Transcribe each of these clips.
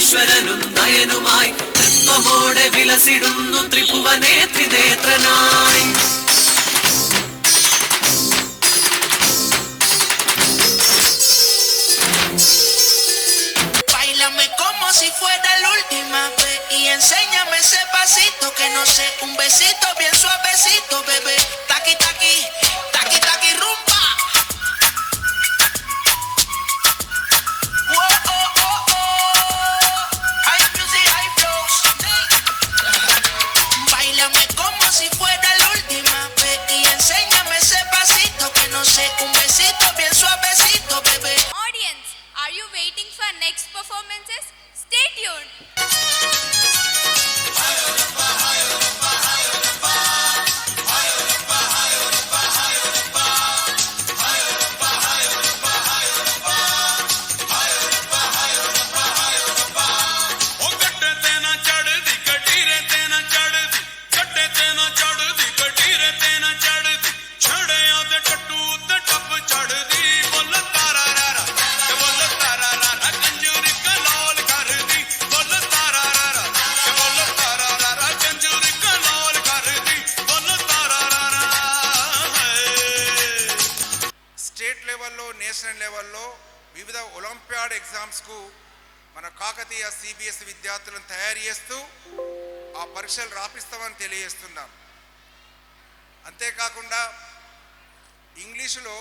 സർവേശ്വരനും നയനുമായി തൃത്വമോടെ വിലസിടുന്നു ത്രിഭുവനേ ത്രിനേത്രനായി. Báilame como si fuera la última vez y enséñame ese pasito que no sé, un besito bien suavecito, bebé. Taqui taqui, taqui taqui rumba. Whoa, oh, oh, oh. High music, high flows. Báilame como si fuera la última vez y enséñame ese pasito que no sé, un besito bien suavecito, bebé. Audience, are you waiting for next performances? Stay tuned. State లెవెల్లో national లెవెల్లో వివిధ olympiad ఎగ్జామ్స్కు మన Kakatiya CBSE విద్యార్థులను తయారు చేస్తూ ఆ పరీక్షలు రాపిస్తామని తెలియజేస్తున్నాం. అంతేకాకుండా ఇంగ్లీషులో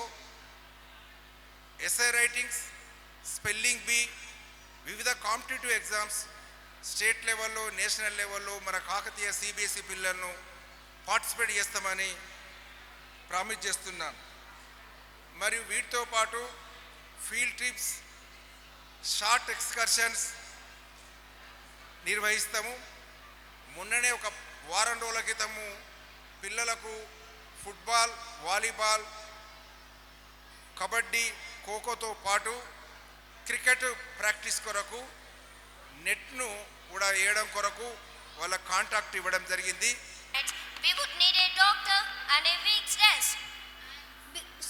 ఎస్ఏ రైటింగ్స్, స్పెల్లింగ్ బీ, వివిధ కాంపిటేటివ్ ఎగ్జామ్స్ స్టేట్ లెవెల్లో నేషనల్ లెవెల్లో మన కాకతీయ సిబిఎస్ఈ పిల్లలను పార్టిసిపేట్ చేస్తామని ప్రామిస్ చేస్తున్నాం. మరియు వీటితో పాటు ఫీల్డ్ ట్రిప్స్, షార్ట్ ఎక్స్కర్షన్స్ నిర్వహిస్తాము. మొన్ననే ఒక వారం రోజుల క్రితము పిల్లలకు ఫుట్బాల్, వాలీబాల్, కబడ్డీ, ఖోఖోతో పాటు క్రికెట్ ప్రాక్టీస్ కొరకు నెట్ను కూడా వేయడం కొరకు వాళ్ళ కాంటాక్ట్ ఇవ్వడం జరిగింది. We would need a doctor and a week's rest.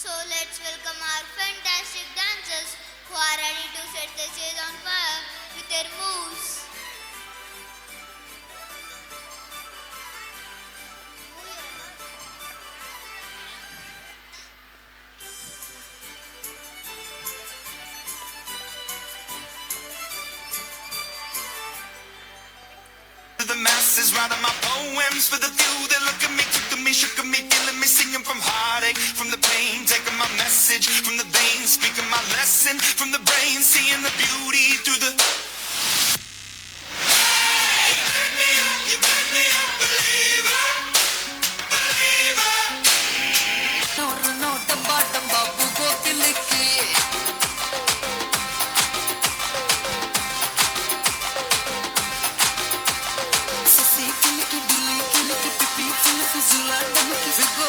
So let's welcome our fantastic dancers who are ready to set the stage on fire with their moves. The masses writing my poems for the few that look at me, took to me, shook at me, feeling me, singing from heartache, from the pain, taking my message from the veins, speaking my lesson from the brain, seeing the beauty through the. Hey, you make me a believer, believer. No, bottom babu go kiliki. Sisi kiliki kiliki pipi kiliki zula damki go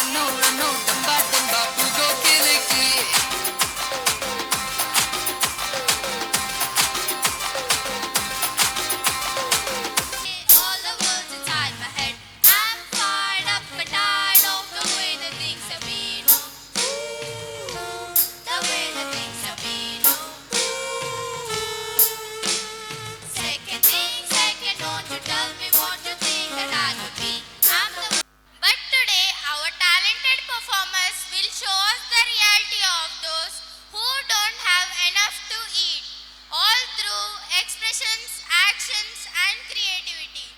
and no bottom babu go kiliki. All the words inside my head. I'm fired up, but tired of the way the things have been. The way the things have been. Second, don't you tell me what you think that I could be. But today, our talented performers will show us the reality of those who don't have enough to eat, all through expressions, actions, and creativity.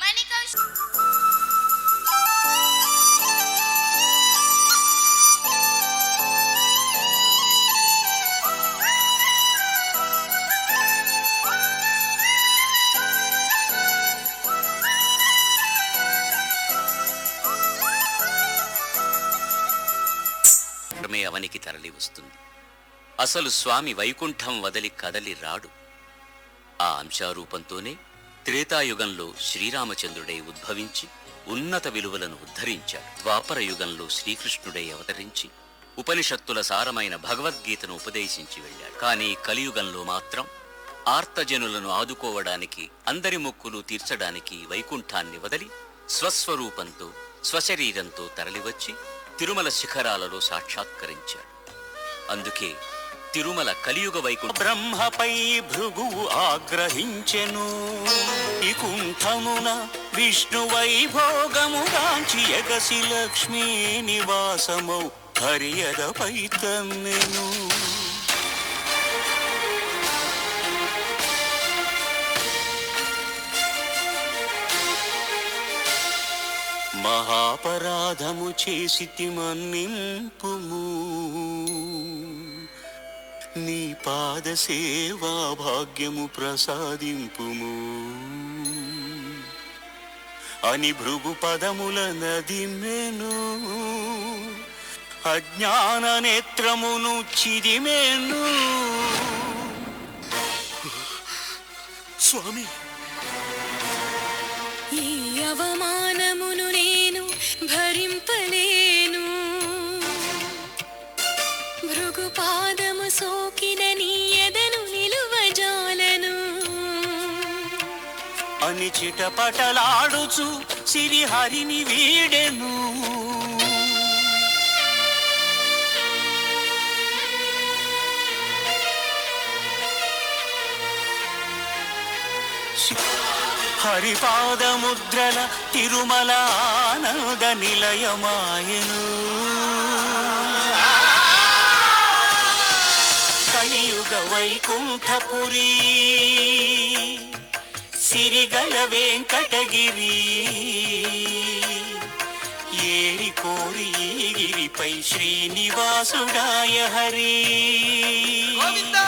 Manika. అవనికి తరలి వస్తుంది. అసలు స్వామి వైకుంఠం వదలి కదలి రాడు. ఆ అంశారూపంతోనే త్రేతాయుగంలో శ్రీరామచంద్రుడై ఉద్భవించి ఉన్నత విలువలను ఉద్ధరించాడు. ద్వాపర యుగంలో శ్రీకృష్ణుడై అవతరించి ఉపనిషత్తుల సారమైన భగవద్గీతను ఉపదేశించి వెళ్ళాడు. కానీ కలియుగంలో మాత్రం ఆర్తజనులను ఆదుకోవడానికి, అందరి మొక్కులు తీర్చడానికి వైకుంఠాన్ని వదలి స్వస్వరూపంతో, స్వశరీరంతో తరలివచ్చి తిరుమల శిఖరాలలో సాక్షాత్కరించాడు. అందుకే తిరుమల కలియుగ వైకుంఠం. బ్రహ్మపై భృగువు ఆగ్రహించెను, వైకుంఠమున విష్ణు వైభోగము గాంచి ఎగసి లక్ష్మీ నివాసమౌ హరియదపై తన్నెను. మహాపరాధము చేసితి మన్నింపుము, నీ పాద సేవా భాగ్యము ప్రసాదింపుము అని భృగు పదముల నదిమెను, అజ్ఞాన నేత్రమును చిదిమెను. స్వామి, ఈ అవమానమును నేను భరింపలేను, భృగుపాదము సోకిన నీ ఎదను నిలువజాలను అని చిటపటలాడుచు సిరిహరిని వీడెను. హరిపాదముద్రల తిరుమల ఆనంద నిలయమాయను. కలియుగ వైకుంఠపురి సిరిగల వెంకటగిరి, ఏరి కోరి గిరిపై శ్రీనివాసుడాయ హరి. గోవిందా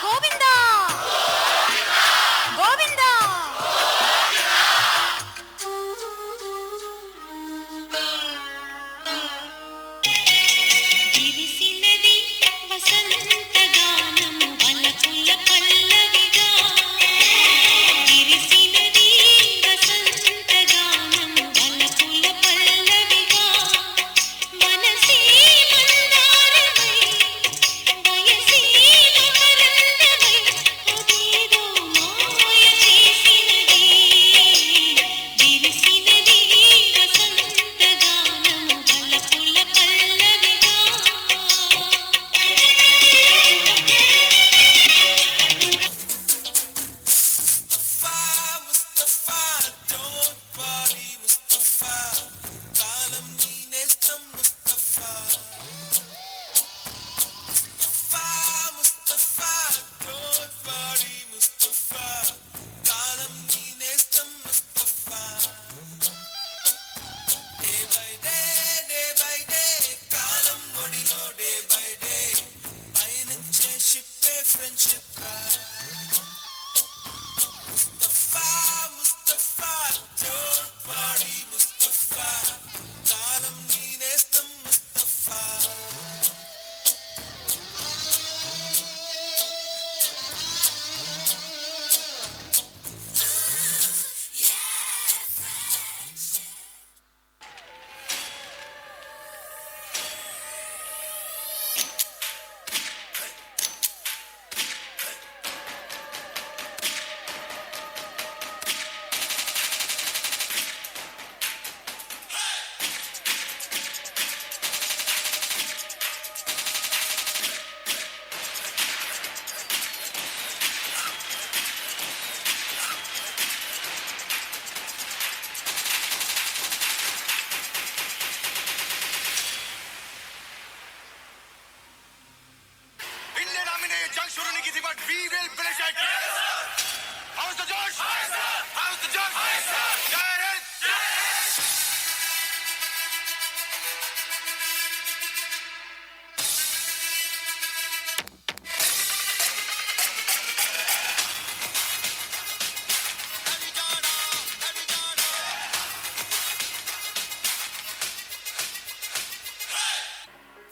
గోవిందా గోవిందా. విరిసినది వసంత గానము వలపుల పల్లవిగా, విరిసినది వసంత గానము వలపుల పల్లవిగా, మనసే మందారమై వయసే మకరందమై అదేదో మాయ చేసినది, విరిసినది వసంత గానము వలపుల పల్లవిగా.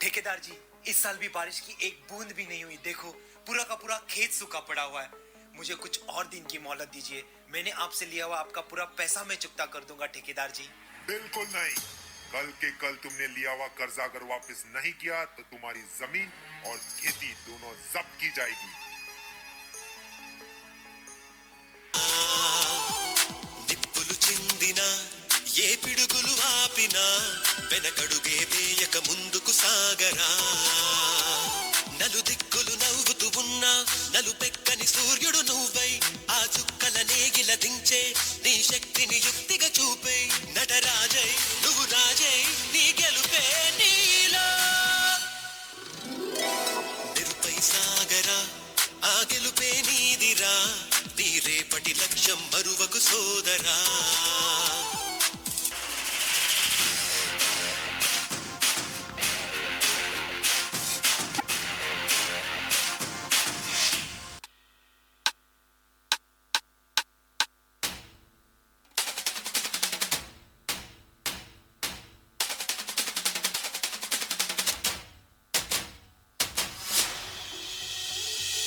ठेकेदार जी, इस साल भी बारिश की एक बूंद भी नहीं हुई। देखो पूरा का पूरा खेत सूखा पड़ा हुआ है। मुझे कुछ और दिन की मोहलत दीजिए। मैंने आपसे लिया हुआ आपका पूरा पैसा मैं चुकता कर दूंगा ठेकेदार जी। बिल्कुल नहीं। कल के कल तुमने लिया हुआ कर्जा अगर वापस नहीं किया तो तुम्हारी जमीन और खेती दोनों जब्त की जाएगी। నిప్పులు చిందిన ఏ పిడుగులు ఆపినా వెనకడుగే వేయక ముందుకు సాగరా. నలుదిక్కులు నవ్వుతూ ఉన్నా నలుపెక్కని సూర్యుడు నువ్వై ఆ చుక్కల నేగిల దించే నీ శక్తిని యుక్తిగా చూపే నటరాజై నువ్వు రాజై నీ గెలుపే నీలో నిరుపై సాగరా ఆ గెలుపే నీదిరా నీ రేపటి లక్ష్యం మరువకు సోదరా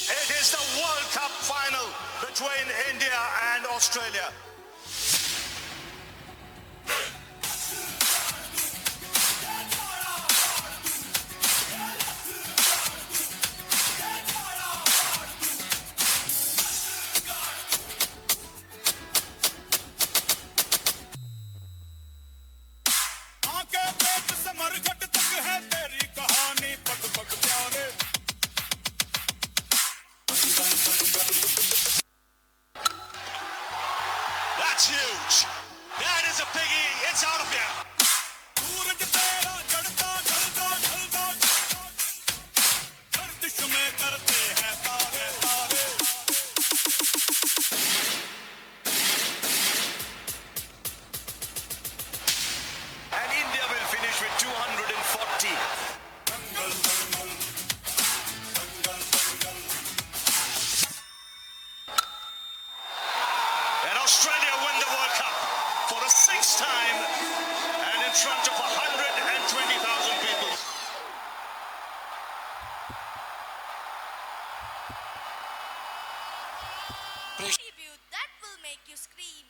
It is the World Cup final between India and Australia. That's huge. That is a biggie. It's out of here. And India will finish with 240. And Australia win the World Cup for the 6th time and in front of 120,000 people. Tribute that will make you scream.